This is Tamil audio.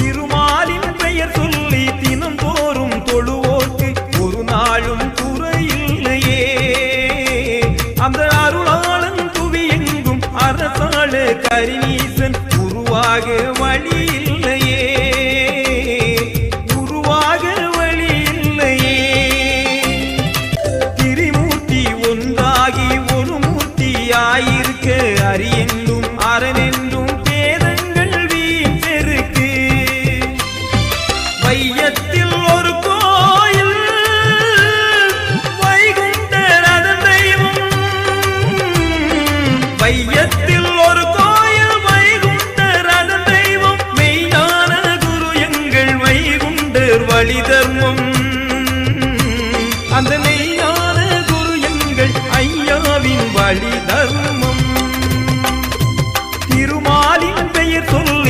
திருமாலின் பெயர் சொல்லி தினந்தோறும் தொழுவோர்க்கு ஒரு நாளும் குறையில்லையே. அந்த அருளாளன் புவி எங்கும் அரசாள கரிநீசன் உருவாக வழி இல்லையே, உருவாக வழி இல்லையே. திரிமூர்த்தி ஒன்றாகி ஒரு மூர்த்தியாயிருக்க அரியென்றும் அரணென்றும் பேதங்கள் வீண் செருக்கு. வையத்தில் ஒரு கோயில் வைகுண்டர் அதன் தெய்வம். வையத்தில் ஒரு கோயில் வைகுண்டர் அதன் தெய்வம். மெய்ஞான குரு எங்கள் வைகுண்டர் வழி தர்மம். அந்த மெய்ஞான குரு எங்கள் ஐயாவின் வழி தர்மம். திருமாலின் பெயர் சொல்ல